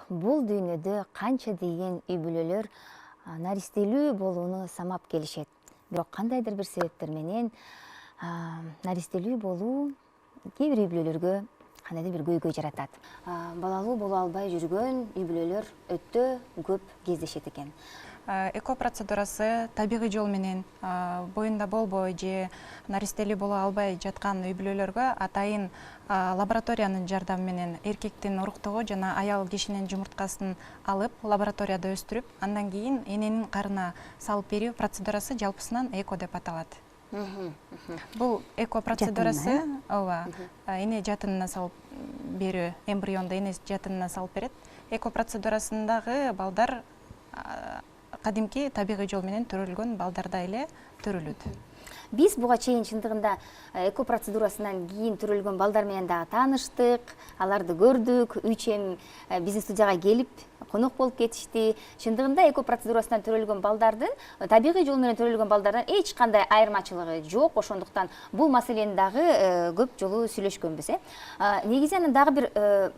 Бул дүйнөдө канча деген үй бүлөлөр наристелүү болууну самап келишет. Бирок кандайдыр бир себептер менен наристелүү болуу кээ бир үй бүлөлөргө кандайдыр бир көйгөй жаратат. Балалуу боло албай жүргөн үй бүлөлөр өтө көп кездешет экен. Эко процедурасы табигый жол менен боюнда болбой же наристелүү боло албай жаткан үй бүлөлөргө атайын лабораториянын жардамы менен эркектин уруктугу жана аял кишинин жумурткасын алып лабораторияда өстүрүп, андан кийин эненин карынына салып берүү процедурасы жалпысынан эко деп аталат. Бул эко процедурасы эне жатынына салып берүү, эмбрионду эне жатынына салып берет. Эко процедурасындагы балдар кадимки табигый жол менен төрөлгөн балдардай эле төрөлөт. Биз буга чейин чындыгында эко процедурасынан кийин төрөлгөн балдар менен дагы тааныштык, аларды көрдүк, үчем биздин студияга келип конок болуп кетишти. Чындыгында эко процедурасынан төрөлгөн балдардын табигый жол менен төрөлгөн балдардан эч кандай айырмачылыгы жок. Ошондуктан бул маселени дагы көп жолу сүйлөшкөнбүз. Негизи анан дагы бир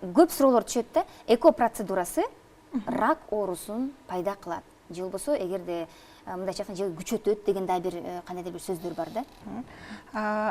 көп суроолор түшөт да. Эко процедурасы рак оорусун пайда кылат. Же болбосо эгерде мындайча айтканда күчөтөт деген да бир кандайдыр бир сөздөр бар да.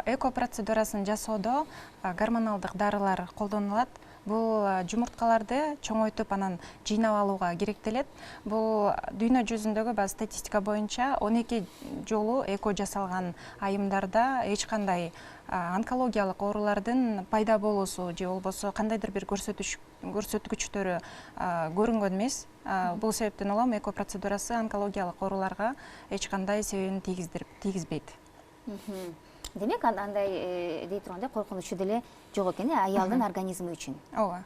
Эко процедурасын жасоодо гормоналдык дарылар колдонулат. Бул жумурткаларды чоңойтуп анан жыйнап алууга керектелет. Бул дүйнө жүзүндөгү статистика боюнча 12 жолу эко жасалган айымдарда эч кандай онкологиялык оорулардын пайда болуусу же болбосо кандайдыр бир көрсөткүчтөрү көрүнгөн эмес. Бул себептен улам эко процедурасы онкологиялык ооруларга эч кандай себебин тийгизбейт. Демек андай дей тургандай коркунучу деле жок экен аялдын организми үчүн. Ооба.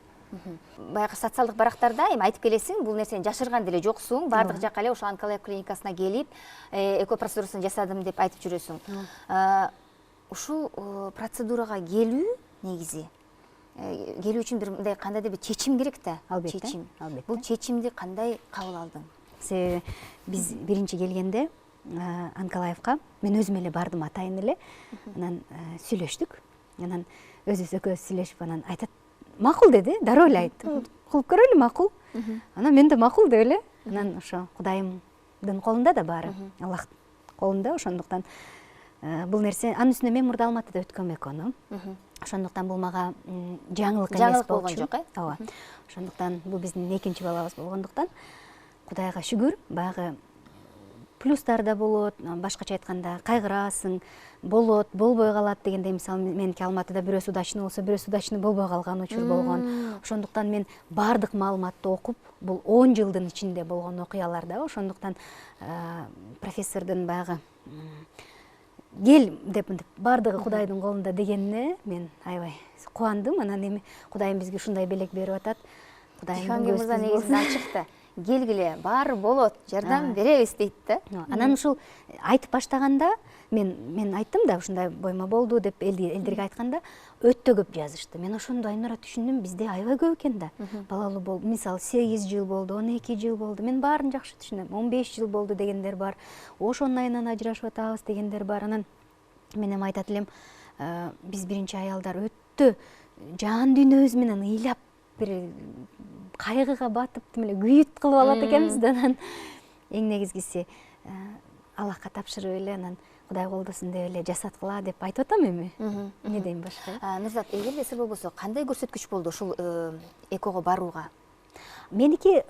Баягы социалдык барактарда эми айтып келесиң, бул нерсени жашырган деле жоксуң, баардык жака эле ошо онкология клиникасына келип, эко процедурасын жасадым деп айтып жүрөсүң. Ушул процедурага келүү негизи келүү үчүн бир мындай кандайдыр бир чечим керек да. Албетте. Бул чечимди кандай кабыл алдың? Себеби биз биринчи келгенде Анкалаевка мен өзүм эле бардым атайын эле. Анан сүйлөштүк. Анан өзүбүз экөөбүз сүйлөшүп анан айтат, макул деди, дароо эле айтты. Кылып көрөлү, макул. Анан мен да макул деп эле. Анан ошо Кудайымдын колунда да баары. Аллах колунда, ошондуктан бул нерсе анын үстүнө мен мурда Алматыда өткөм экону. Ошондуктан бул мага жаңылык эмес болгон жок. Ооба. Ошондуктан бул биздин экинчи балабыз болгондуктан Кудайга шүгүр, баягы плюстар да болот, башкача айтканда кайгырасың, болот, болбой калат дегенде, мисалы меники Алматыда бирөөсү удачный болсо, бирөөсү удачный болбой калган учур болгон. Ошондуктан мен бардык маалыматты окуп, бул 10 жылдын ичинде болгон окуялар да. Ошондуктан профессордун баягы кел деп бардыгы Кудайдын колунда дегенине мен аябай кубандым. Анан эми Кудайым бизге ушундай белек берип атат. Кудайым мырза негизи ачыкты. Келгиле, баары болот, жардам беребиз дейт да. Анан ушул айтып баштаганда мен айттым да, ушундай бойма болду деп элдерге айтканда өтө көп жазышты. Мен ошондо айнура түшүндүм, бизде аябай көп экен да. Балалуу болду, мисалы 8 жыл болду, 12 жыл болду. Мен баарын жакшы түшүнөм. 15 жыл болду дегендер бар. Ошонун айынан ажырашып атабыз дегендер бар. Анан мен эми айтат элем, биз биринчи аялдар өтө жан дүйнөбүз менен ыйлап бир кайгыга батып, тим эле күйүт кылып алат экенбиз да. Анан эң негизгиси Аллахка тапшырып эле, анан Кудай колдосун деп эле жасаткыла деп айтып атам эми. Не дейм башка? Нурзат, эгерде сыр болбосо, кандай көрсөткүч болду ушул экого барууга? Меники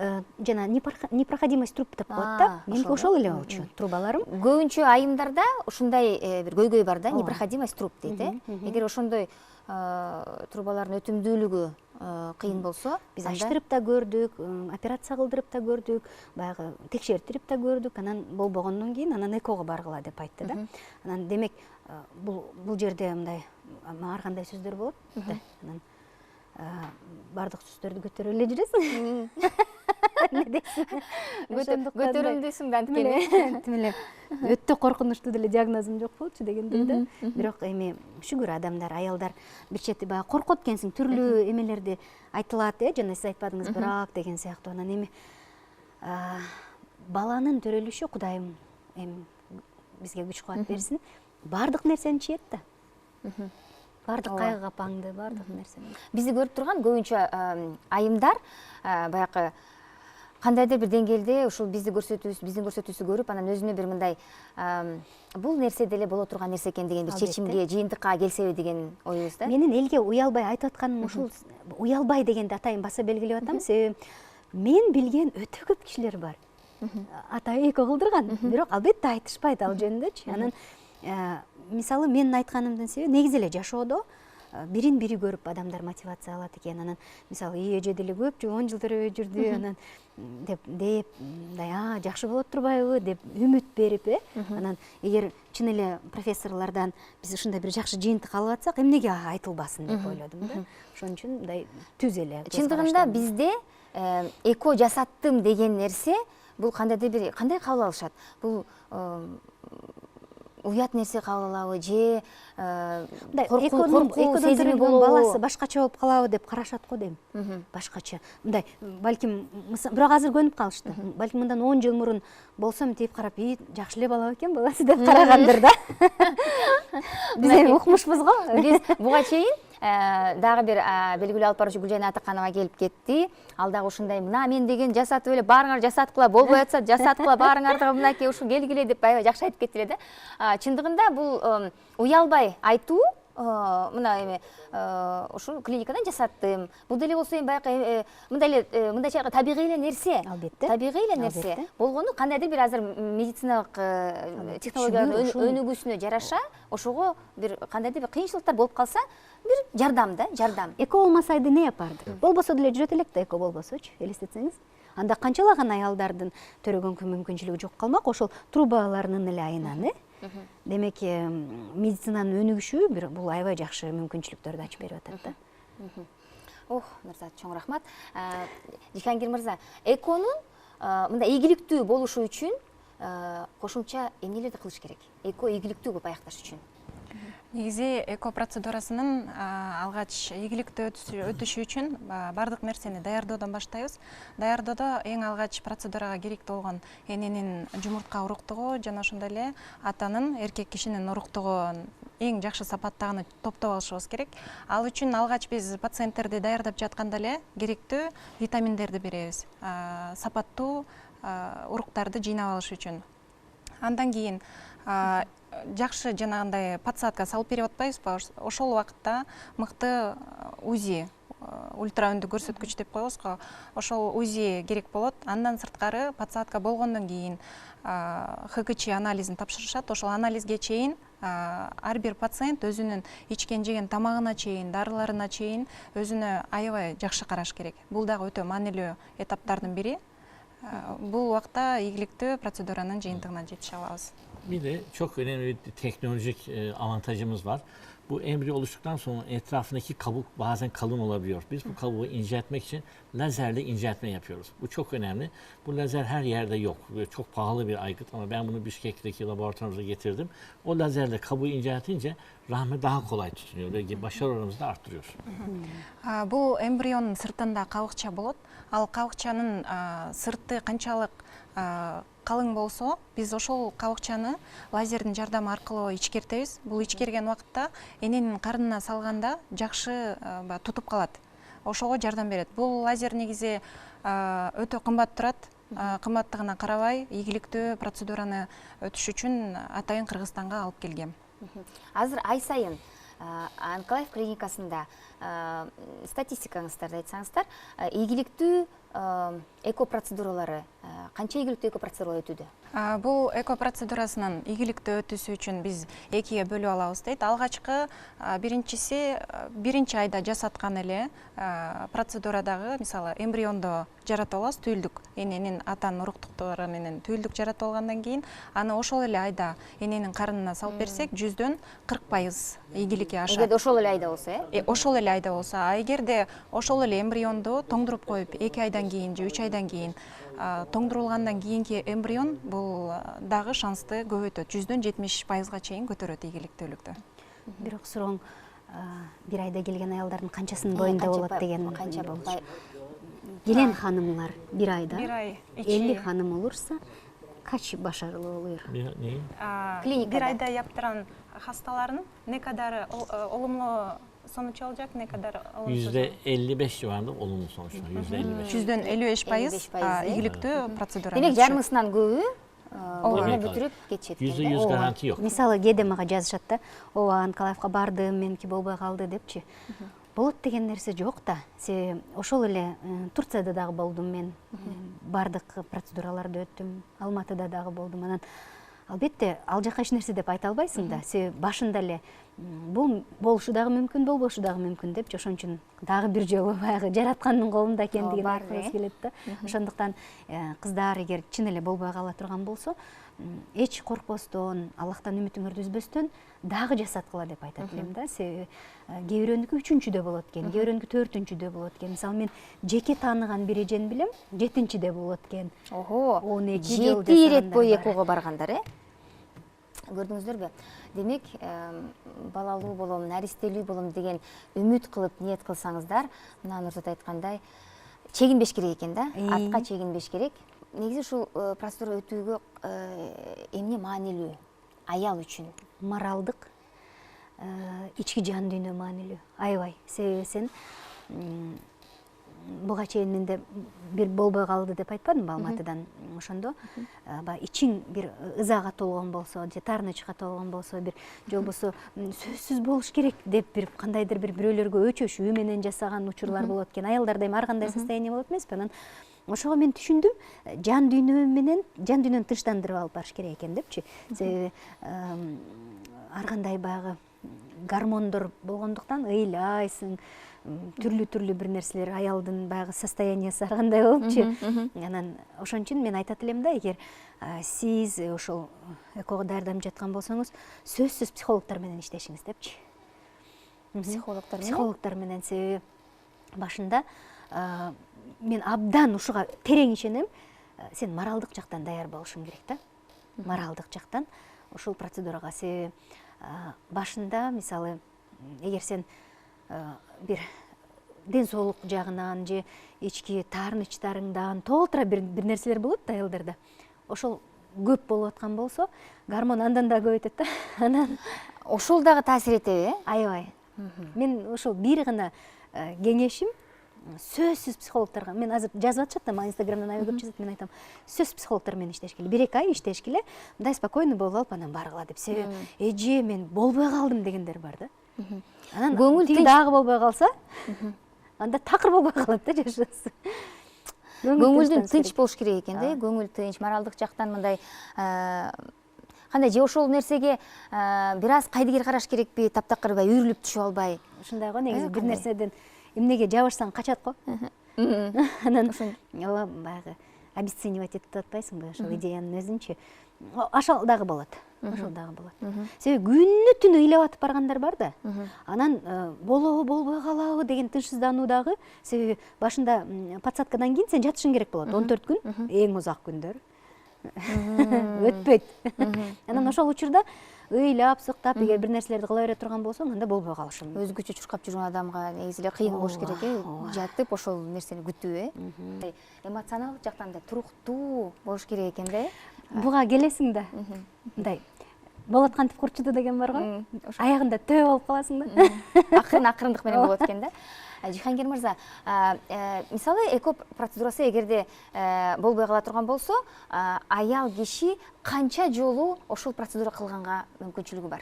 жана непроходимость труб деп коет да. Меники ошол эле болчу, трубаларым. Көбүнчө айымдарда ушундай бир көйгөй бар да, непроходимость труб дейт. Эгер ошондой трубалардын өтүмдүүлүгү кыйын болсо, биз ачтырып да көрдүк, операция кылдырып да көрдүк, баягы текшертирип да көрдүк. Анан болбогондон кийин анан экого баргыла деп айтты да. Анан демек бул жерде мындай ар кандай сөздөр болот да. Анан бардык сөздөрдү көтөрүп эле жүрөсүң. Көтөрүмдүүсүң да анткени. Тим эле өтө коркунучтуу деле диагнозум жок болчу дегендей да. Бирок эми шүгүр адамдар, аялдар бир чети баягы коркот экенсиң, түрлүү эмелерди айтылат, жана сиз айтпадыңыз, бирок деген сыяктуу. Анан эми баланын төрөлүшү Кудайым эми бизге күч кубат берсин, бардык нерсени чыйет да. баардык кайгы капаңды, баардык нерсени. Бизди көрүп турган көбүнчө айымдар баягы кандайдыр бир деңгээлде ушул биздин көрсөтүүбүздү көрүп, анан өзүнө бир мындай бул нерсе деле боло турган нерсе экен деген бир чечимге, жыйынтыкка келсеби деген оюбуз да. Менин элге уялбай айтып атканым ушул, уялбай дегенди атайын баса белгилеп атам, себеби мен билген өтө көп кишилер бар. Атай эко кылдырган, бирок албетте айтышпайт ал жөнүндөчү. Анан мисалы менин айтканымдын себеби негизи эле жашоодо бирин бири көрүп адамдар мотивация алат экен. Анан мисалы эже деле көп 10 жыл төрөбөй жүрдү, анан деп мындай жакшы болот турбайбы деп үмүт берип, анан эгер чын эле профессорлордон биз ушундай бир жакшы жыйынтык алып атсак, эмнеге айтылбасын деп ойлодум да. Ошон үчүн мындай түз эле. Чындыгында бизде эко жасаттым деген нерсе бул кандайдыр бир кандай кабыл алышат? Бул уят нерсе кабыл алабы же экодон төрөлгөн баласы башкача болуп калабы деп карашат го дейм. Башкача. Мындай балким бирок азыр көнүп калышты. Балким мындан 10 жыл мурун болсо мынтип карап, жакшы эле бала экен баласы деп карагандыр да. Биз эми укмушпуз го. Биз буга чейин дагы бир белгилүү алып баруучу Гүлжайна Атаканова келип кетти. Ал дагы ушундай мына мен деген жасатып эле баарыңар жасаткыла, болбой атса жасаткыла, баарыңарды мынакей ушу келгиле деп аябай жакшы айтып кетти эле да. Чындыгында бул уялбай айтуу мына эми ушул клиникадан жасаттым. Бул деле болсо эми баягы мындайча табигый эле нерсе. Албетте. Табигый эле нерсе. Болгону кандайдыр бир азыр медициналык технологиялардын өнүгүүсүнө жараша ошого бир кандайдыр бир кыйынчылыктар болуп калса, бир жардам да, жардам. Эко болмасайды не япарды? Болбосо деле жүрөт элек да, эко болбосочу, элестетсеңиз. Анда канчалаган аялдардын төрөгөн мүмкүнчүлүгү жок калмак, ошол трубаларынын эле айынан, Демек, медицинанын өнүгүшү бул аябай жакшы мүмкүнчүлүктөрдү ачып берип атат да. Мырза, чоң рахмат. Жихангир мырза, эконун мындай ийгиликтүү болушу үчүн кошумча эмнелерди кылыш керек? Эко ийгиликтүү кылып аякташ үчүн. Негизи эко процедурасынын алгач ийгиликтүү өтүшү үчүн бардык нерсени даярдоодон баштайбыз. Даярдоодо эң алгач процедурага керектүү болгон эненин жумуртка уруктугу жана ошондой эле атанын, эркек кишинин уруктугун эң жакшы сапаттагыны топтоп алышыбыз керек. Ал үчүн алгач биз пациенттерди даярдап жатканда эле керектүү витаминдерди беребиз. Сапаттуу уруктарды жыйнап алыш үчүн. Андан кийин жакшы жанагындай подсадка салып берип атпайбызбы? Ошол убакытта мыкты УЗИ, ультраүндү көрсөткүч деп коебуз го. Ошол УЗИ керек болот. Андан сырткары подсадка болгондон кийин ХКЧ анализин тапшырышат. Ошол анализге чейин ар бир пациент өзүнүн ичкен жеген тамагына чейин, дарыларына чейин өзүнө аябай жакшы караш керек. Бул дагы өтө маанилүү этаптардын бири. Бул убакта ийгиликтүү процедуранын жыйынтыгына жетише алабыз. Bir de çok önemli bir teknolojik avantajımız var. Bu embriyo oluştuktan sonra etrafındaki kabuk bazen kalın olabiliyor. Biz bu kabuğu inceltmek için lazerle inceltme yapıyoruz. Bu çok önemli. Bu lazer her yerde yok. Böyle çok pahalı bir aygıt ama ben bunu Bişkek'teki laboratuvarımıza getirdim. O lazerle kabuğu inceltince rahmi daha kolay tutunuyor. Ve başarı oranımızı da arttırıyor. Bu embriyonun sırtında kabukça bolot. Al kabukçanın sırtı kançalık kalın болсо, биз ошол кабыкчаны лазердин жардамы аркылуу ичкертебиз. Бул ичкерген убакытта эненин карынына салганда жакшы тутуп калат. Ошого жардам берет. Бул лазер негизи өтө кымбат турат. Кымбаттыгына карабай, ийгиликтүү процедураны өтүш үчүн атайын Кыргызстанга алып келгем. Азыр ай сайын Анкалаев клиникасында статистикаңыздарды айтсаңыздар, ийгиликтүү эко процедуралары канча ийгиликтүү эко процедуралар өтүүдө? Бул эко процедурасынын ийгиликтүү өтүүсү үчүн биз экиге бөлүп алабыз дейт. Алгачкы биринчи айда жасаткан эле процедурадагы, мисалы, эмбрионду жаратып алабыз, түйүлдүк, эненин атанын уруктуктары менен түйүлдүк жаратып алгандан кийин, аны ошол эле айда эненин карынына салып берсек, 100дөн 40% ийгиликке ашат. Эгерде ошол эле айда болсо, ошол эле айда болсо, эгерде ошол эле эмбрионду тоңдуруп коюп 2 айдан кийин же 3 айдан кийин тоңдурулгандан кийинки эмбрион бул дагы шансты көбөйтөт. 100дөн 70%га чейин көтөрөт ийгиликтүүлүктү. Бирок суроң бир айда келген аялдардын канчасынын боюнда болот деген. Келен ханымлар бир айда 50 ханым олурса, Kaç başarılı oluyor? Ne? Klinikada. Bir ayda yaptıran hastaların ne kadar olumlu sonuç alacak, ne kadar olumsuz? %55 civarında olumlu sonuçlar. %55. Жүздөн 55% 55%. ийгиликтүү процедура. Демек жарымысынан көбү Ооба. оны бүтүрүп кетишет экен да. %100 garanti yok. Мисалы кээде мага жазышат да, ооба Анкалаевка бардым, меники болбой калды депчи. Болот деген нерсе жок да. Ошол эле Турцияда дагы болдум мен. Бардык процедураларды өттүм. Алматыда дагы болдум. Анан албетте ал жака эч нерсе деп айта албайсың да. Башында эле бул болушу дагы мүмкүн, болбошу дагы мүмкүн депчи. Ошон үчүн дагы бир жолу баягы жараткандын колунда экендигин айткыбыз келет да. Ошондуктан кыздар эгер чын эле болбой кала турган болсо, эч коркпостон, Аллахтан үмүтүңөрдү үзбөстөн дагы жасаткыла деп айтат элем да. Кээ бирөөнүкү 3-чүдө болот экен, кээ бирөөнүкү 4-чүдө болот экен. Мисалы мен жеке тааныган бир эжени билем, 7-чиде болот экен. Ого, 12 жыл 7 ирет жасагандар бою бар. экууга баргандар, Көрдүңүздөрбү? Демек, балалуу болом, наристелүү болом деген үмүт кылып, ниет кылсаңыздар, мына Нурзат айткандай, чегинбеш керек экен да, артка чегинбеш керек. Негизи ушул процедура өтүүгө эмне маанилүү аял үчүн? Моралдык, ички жан дүйнө маанилүү. Аябай. Себеби сен буга чейин менде бир болбой калды деп айтпадымбы Алматыдан. Ошондо баягы ичиң бир ызага толгон болсо, же таарынычка толгон болсо, бир же болбосо сөзсүз болуш керек деп бир кандайдыр бир бирөөлөргө өчөшүү менен жасаган учурлар болот экен. Аялдарда эми ар кандай состояние болот эмеспи? Анан ошого мен түшүндүм, жан дүйнөнү тынчтандырып алып барыш керек экен депчи. Себеби ар кандай баягы гормондор болгондуктан ыйлайсың, түрлүү бир нерселер, аялдын баягы состояниясы ар кандай болупчу. Анан ошон үчүн мен айтат элем да, эгер сиз ошол экого даярданып жаткан болсоңуз, сөзсүз психологдор менен иштешиңиз депчи. Психологдор менен, себеби башында мен абдан ушуга терең ишенем, сен моралдык жактан даяр болушуң керек да. Моралдык жактан ушул процедурага, себеби башында мисалы эгер сен бир ден соолук жагынан же ички таарынычтарыңдан толтура бир нерселер болот да аялдарда. Ошол көп болуп аткан болсо, гормон андан да көбөйтөт да. Анан Ошол дагы таасир этеби, аябай. Мен ошол бир гана кеңешим сөзсүз психологторго, мен азыр жазып атышат да, Инстаграмдан аябай көп жазат, мен айтам, сөз психологтор менен иштеш келе, 1-2 ай иштеш келе, мындай спокойно болуп алып анан баргыла деп. Себеби эже мен болбой калдым дегендер бар да. Анан көңүл тиги дагы болбой калса, анда такыр болбой калат да жашоосу. көңүлдүн тынч болуш керек экен да, көңүл тынч, моралдык жактан мындай кандай же ошол нерсеге бир аз кайдыгер караш керекпи, таптакыр үйрүлүп түшүп албай. Ушундай го, негизи бир нерседен эмнеге жабышсаң качат го. Анан баягы обесценивать этип атпайсыңбы ошол идеянын өзүнчү. Ошол дагы болот. Ошол дагы болот. Себеби күнү түнү ыйлап атып баргандар бар да. Анан болобу, болбой калабы деген тынчсыздануу дагы, себеби башында подсадкадан кийин сен жатышың керек болот. 14 күн, эң узак күндөр. Өтпөйт. Анан ошол учурда ыйлап, сыктап, эгер бир нерселерди кыла бере турган болсоң, анда болбой калышы мүмкүн. Өзгөчө чуркап жүргөн адамга негизи эле кыйын болуш керек, жатып ошол нерсени күтүү, эмоционалдык жактан да туруктуу болуш керек экен да. Буга келесиң да. Мындай болот кантип курчуду деген бар го. Аягында төө болуп каласың да. Акырындык менен болот экен да. Жихангер мырза, мисалы эко процедурасы эгерде болбой кала турган болсо, аял киши канча жолу ошол процедура кылганга мүмкүнчүлүгү бар?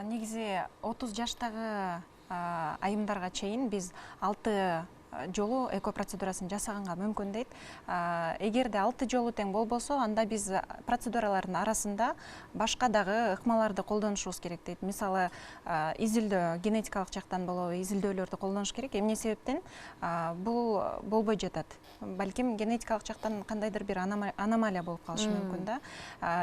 Негизи 30 жаштагы айымдарга чейин биз 6 жолу эко процедурасын жасаганга мүмкүн дейт. Эгерде 6 жолу тең болбосо, анда биз процедуралардын арасында башка дагы ыкмаларды колдонушубуз керек дейт. Мисалы, изилдөө, генетикалык жактан болобу, изилдөөлөрдү колдонуш керек. Эмне себептен бул болбой жатат? Балким генетикалык жактан кандайдыр бир аномалия болуп калышы мүмкүн да.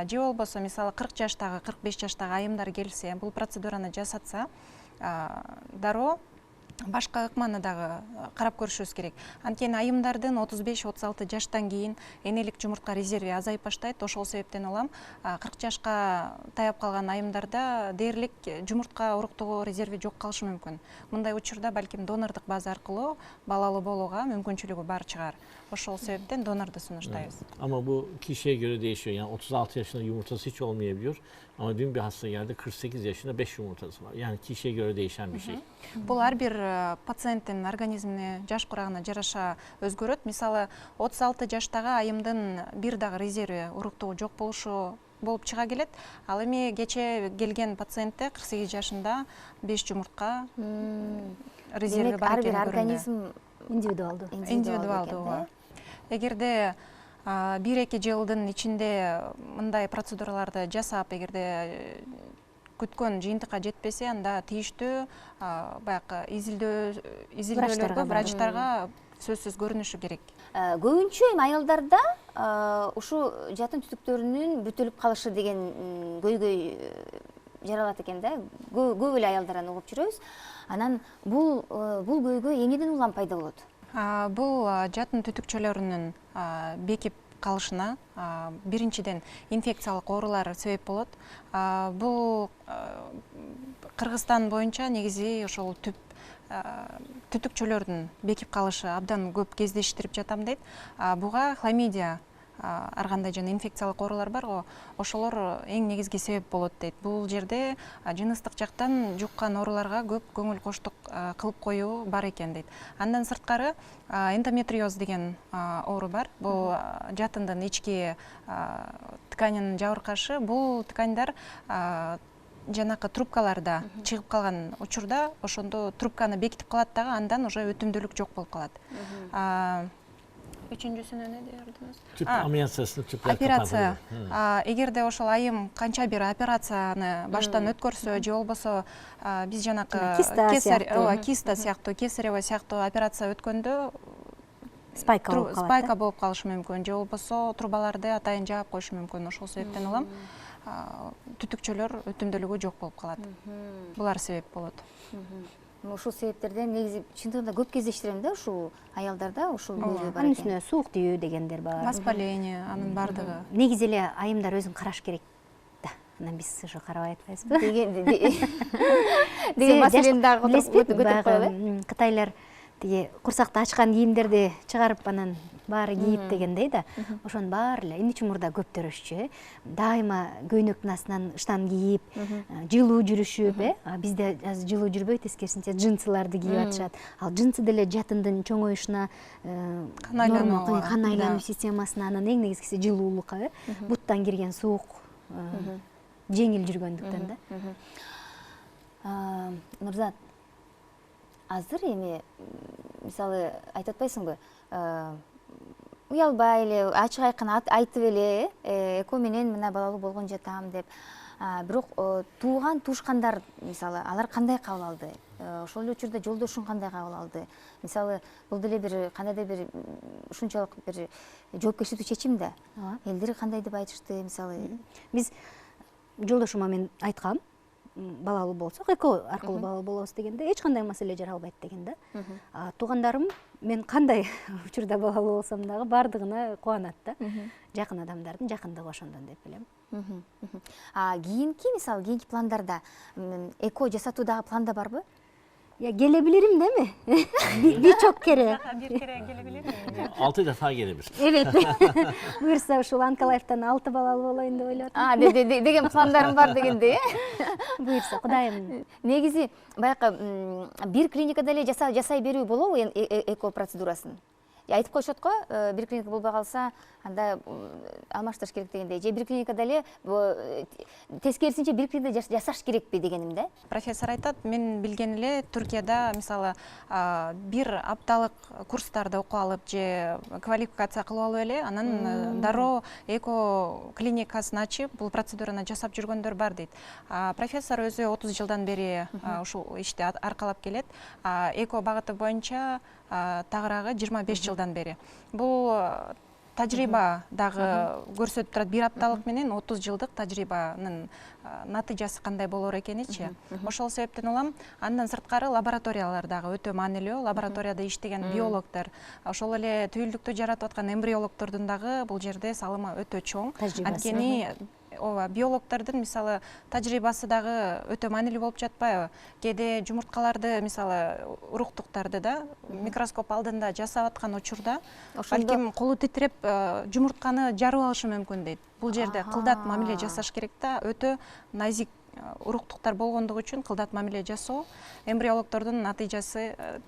Же болбосо, мисалы 40 жаштагы, 45 жаштагы айымдар келсе, бул процедураны жасатса, дароо башка ыкманы дагы карап көрүшүбүз керек. Анткени айымдардын 35-36 жаштан кийин энелик жумуртка резерви азайып баштайт. Ошол себептен улам 40 жашка таяп калган айымдарда дээрлик жумуртка уруктугу резерви жок калышы мүмкүн. Мындай учурда балким донордук база аркылуу балалуу болууга мүмкүнчүлүгү бар чыгар. Ошол себептен донорду сунуштайбыз. Ama bu kişiye göre değişiyor. Yani 36 yaşında yumurtası hiç olmayabiliyor. Ama dün bir hasta geldi 48 yaşında 5 yumurtası var. Yani kişiye göre değişen bir şey. Бул ар бир пациенттин организмине, жаш курагына жараша өзгөрөт. Мисалы 36 жаштагы айымдын бир дагы резерви уруктугу жок болушу болуп чыга келет. Ал эми кече келген пациентте 48 жашында 5 жумуртка резерви бар ар бир экени көрүндү. организм Индивидуалдуу. Эгерде 1-2 жылдын ичинде мындай процедураларды жасап, эгерде күткөн жыйынтыкка жетпесе, анда тийиштүү баягы изилдөөлөргө, врачтарга сөзсүз көрүнүшү керек. Көбүнчө эми аялдарда ушу жатын түтүктөрүнүн бүтүлүп калышы деген көйгөй жаралат экен да. Көп эле аялдардан угуп жүрөбүз. Анан бул көйгөй эмнеден улам пайда болот? Бул жатын түтүкчөлөрүнүн бекип калышына биринчиден инфекциялык оорулар себеп болот. Бул Кыргызстан боюнча негизи ошол түтүкчөлөрдүн бекип калышы абдан көп кездештирип жатам дейт. Буга хламидия ар кандай жана инфекциялык оорулар бар го, ошолор эң негизги себеп болот дейт. Бул жерде жыныстык жактан жуккан ооруларга көп көңүл коштук кылып коюу бар экен дейт. Андан сырткары эндометриоз деген оору бар. Бул жатындын ички тканинин жабыркашы. Бул ткандар жанакы трубкаларда чыгып калган учурда ошондо трубканы бекитип калат дагы, андан уже өтүмдүүлүк жок болуп калат. Үчүнчүсүнө эмне дедиңиз? Tüp ameliyat sırasında tüpler Операция. kapatılıyor. Эгерде ошол айым канча бир операцияны баштан өткөрсө, же болбосо биз жанакы киста сыяктуу, кесарево сыяктуу операция өткөндө спайка болуп калышы мүмкүн, же болбосо трубаларды атайын жаап коюшу мүмкүн. Ошол себептен улам түтүкчөлөр өтүмдүүлүгү жок болуп калат. Булар себеп болот. Ушул себептерден негизи чындыгында көп кездештирем да, ушул аялдарда ушул көйгөй бар Анын экен. үстүнө суук тийүү дегендер бар. Воспаление, анын бардыгы. Негизи эле айымдар өзүн караш керек да. Анан биз ушу карабай атпайбызбы? Деген маселени дагы көтөрүп коелу. Кытайлар тиги курсакты ачкан кийимдерди чыгарып анан баары кийип дегендей да. Ошонун баары эле эмне үчүн мурда көптөрүшчү? Дайыма көйнөктүн астынан ыштан кийип, жылуу жүрүшүп, бизде азыр жылуу жүрбөйт, тескерисинче джинсыларды кийип атышат. Ал джинсы деле жатындын чоңоюшуна, кан айлануу системасына, анан эң негизгиси жылуулукка, буттан кирген суук жеңил жүргөндүктөн да. Нурзат, азыр эми мисалы айтып атпайсыңбы? Уялбай эле, ачык айкын айтып эле, эко менен мына балалуу болгон жатам деп. Бирок тууган туушкандар, мисалы, алар кандай кабыл алды? Ошол эле учурда жолдошуң кандай кабыл алды? Мисалы, бул деле бир кандайдыр бир ушунчалык бир жоопкерчиликтүү чечим да. Элдер кандай деп айтышты, мисалы? Биз жолдошума мен айткам, балалуу болсок, эко аркылуу балалуу болобуз дегенде эч кандай маселе жаралбайт деген да. Туугандарым мен кандай учурда балалуу болсом дагы бардыгына кубанат да. Жакын адамдардын жакындыгы ошондон деп билем. Кийинки мисалы, кийинки пландарда эко жасатуу дагы планда барбы? Gele bilirim değil mi? Birçok kere. Bir kere gelebilir miyim? 6 defa gelebilir. Evet. Buyursa ушул Анкалаевтан 6 балалуу болоюн деп ойлоп атам. Деген пландарым бар дегенде. Буйрса, Кудайым. Негизи баягы бир клиникада эле жасай берүү болобу эко процедурасын? Айтып коюшат го, бир клиника болбой калса, анда алмаштырыш керек дегенде. Же бир клиникада эле тескерисинче бир клиникада жасаш керекпи дегеним да. Профессор айтат, мен билген эле Түркияда мисалы бир апталык курстарды окуп алып же квалификация кылып алып эле, анан дароо эко клиникасын ачып, бул процедураны жасап жүргөндөр бар дейт. Профессор өзү 30 жылдан бери ушул ишти аркалап келет. Эко багыты боюнча тагыраагы 25 жылдан бери. Бул тажрыйба дагы көрсөтүп турат. 1 апталык менен 30 жылдык тажрыйбанын натыйжасы кандай болор экеничи. Ошол себептен улам андан сырткары лабораториялар дагы өтө маанилүү. Лабораторияда иштеген биологдор, ошол эле түйүлдүктү жаратып аткан эмбриологдордун дагы бул жерде салымы өтө чоң. Анткени ооба, биологдордун мисалы тажрыйбасы дагы өтө маанилүү болуп жатпайбы? Кээде жумурткаларды мисалы уруктуктарды да микроскоп алдында жасап аткан учурда балким колу титиреп жумуртканы жарып алышы мүмкүн дейт. Бул жерде кылдат мамиле жасаш керек да, өтө назик уруктуктар болгондугу үчүн кылдат мамиле жасоо эмбриологдордун натыйжасы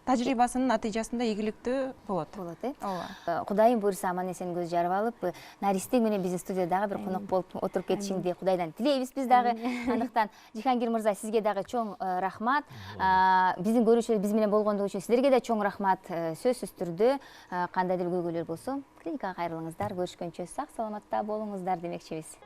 тажрыйбасынын натыйжасында ийгиликтүү болот. Ооба. Кудайым буйрса аман эсен көз жарып алып, Наристең менен биздин студияда дагы бир конок болуп отуруп кетишиңди Кудайдан тилейбиз биз дагы. Андыктан Жихангир мырза, сизге дагы чоң рахмат. Биздин көрүүчүлөр биз менен болгондугу үчүн силерге да чоң рахмат. Сөзсүз түрдө кандайдыр көйгөйлөр болсо клиникага кайрылыңыздар. Көрүшкөнчө сак саламатта болуңуздар демекчибиз.